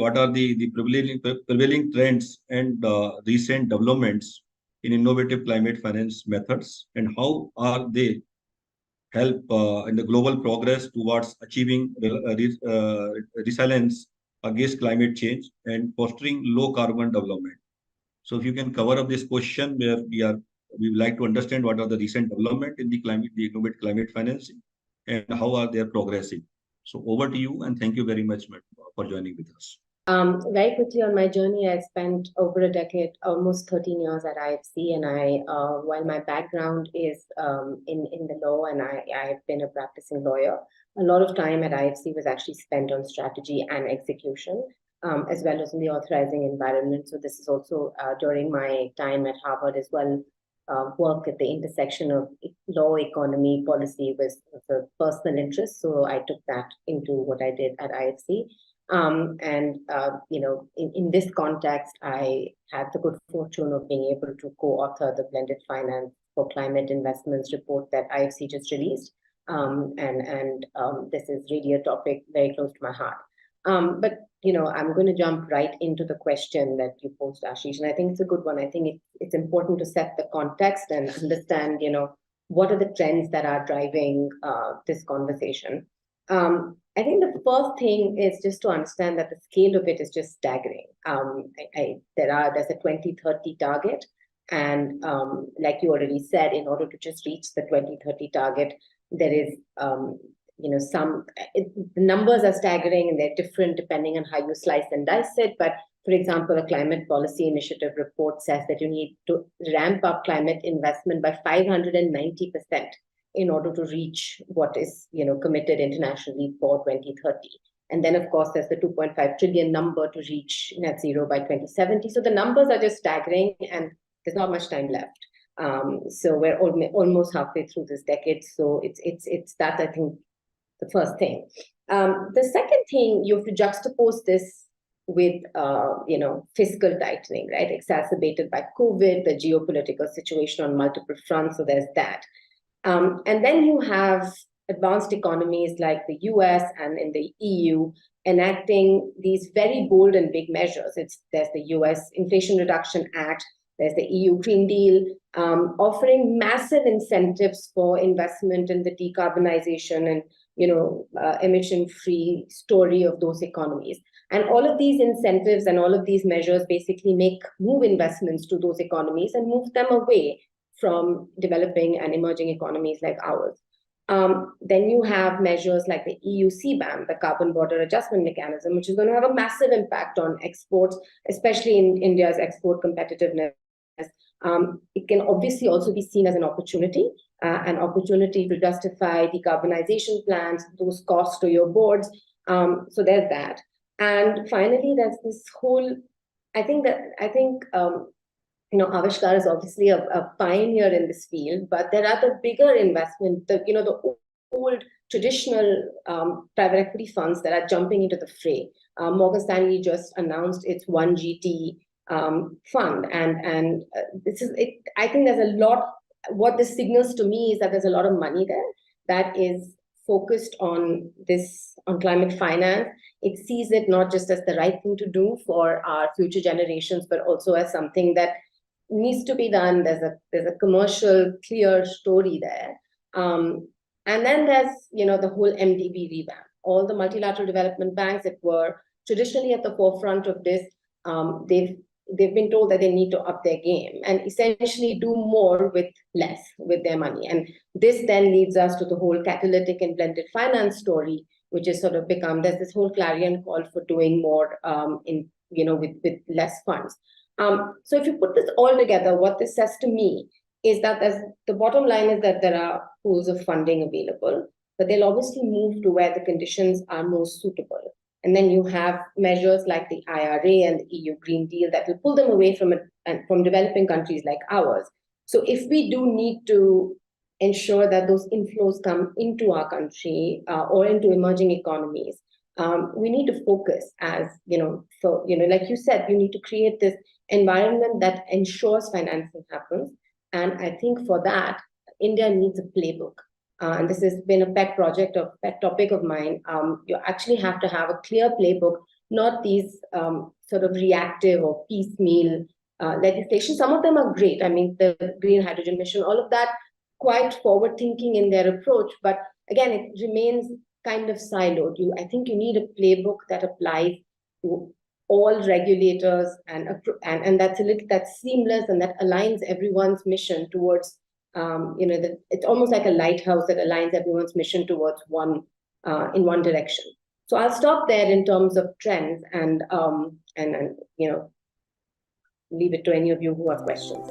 what are the prevailing trends and recent developments in innovative climate finance methods, and how are they help in the global progress towards achieving resilience against climate change and fostering low carbon development. So if you can cover up this question, where we would like to understand what are the recent development in the innovative climate financing, and how are they progressing. So over to you, and thank you very much, ma'am, for joining with us. Very quickly on my journey, I spent over a decade, almost 13 years at IFC, and while my background is in the law, and I've been a practicing lawyer, a lot of time at IFC was actually spent on strategy and execution, as well as in the authorizing environment. So this is also during my time at Harvard as well, work at the intersection of law, economy, policy with a personal interest. So I took that into what I did at IFC. In this context, I had the good fortune of being able to co-author the Blended Finance for Climate Investments report that IFC just released. This is really a topic very close to my heart. But I'm going to jump right into the question that you posed, Ashish, and I think it's a good one. I think it's important to set the context and understand, what are the trends that are driving this conversation. I think the first thing is just to understand that the scale of it is just staggering. There's a 2030 target, and like you already said, in order to just reach the 2030 target, there is the numbers are staggering, and they're different depending on how you slice and dice it. But for example, a Climate Policy Initiative report says that you need to ramp up climate investment by 590%. In order to reach what is committed internationally for 2030. And then, of course, there's the 2.5 trillion number to reach net zero by 2070. So the numbers are just staggering, and there's not much time left. So we're almost halfway through this decade. So it's that, I think, the first thing. The second thing, you have to juxtapose this with fiscal tightening, right? Exacerbated by COVID, the geopolitical situation on multiple fronts. So there's that. And then you have advanced economies like the US and in the EU enacting these very bold and big measures. There's the US Inflation Reduction Act, there's the EU Green Deal, offering massive incentives for investment in the decarbonization and emission-free story of those economies. And all of these incentives and all of these measures basically move investments to those economies and move them away from developing and emerging economies like ours. Then you have measures like the EU CBAM, the Carbon Border Adjustment Mechanism, which is going to have a massive impact on exports, especially in India's export competitiveness. It can obviously also be seen as an opportunity to justify decarbonization plans, those costs to your boards. So there's that. And finally, there's this whole, Avishkar is obviously a pioneer in this field, but there are the bigger investment, the old traditional private equity funds that are jumping into the fray. Morgan Stanley just announced its 1GT fund, and this is it. I think there's a lot. What this signals to me is that there's a lot of money there that is focused on climate finance. It sees it not just as the right thing to do for our future generations, but also as something that needs to be done. There's a commercial clear story there, and then there's the whole MDB revamp. All the multilateral development banks that were traditionally at the forefront of this, they've been told that they need to up their game and essentially do more with less with their money. And this then leads us to the whole catalytic and blended finance story, which is sort of there's this whole clarion call for doing more with less funds. So if you put this all together, what this says to me is that the bottom line is that there are pools of funding available, but they'll obviously move to where the conditions are most suitable. And then you have measures like the IRA and the EU Green Deal that will pull them away from developing countries like ours. So if we do need to ensure that those inflows come into our country or into emerging economies, we need to focus like you said, you need to create this environment that ensures financing happens. And I think for that, India needs a playbook. And this has been a pet topic of mine. You actually have to have a clear playbook not these sort of reactive or piecemeal legislation. Some of them are great. I mean, the Green Hydrogen Mission, all of that, quite forward thinking in their approach. But again, it remains kind of siloed. I think you need a playbook that applies to all regulators and that's seamless and that aligns everyone's mission towards it's almost like a lighthouse that aligns everyone's mission towards one in one direction. So I'll stop there in terms of trends and leave it to any of you who have questions.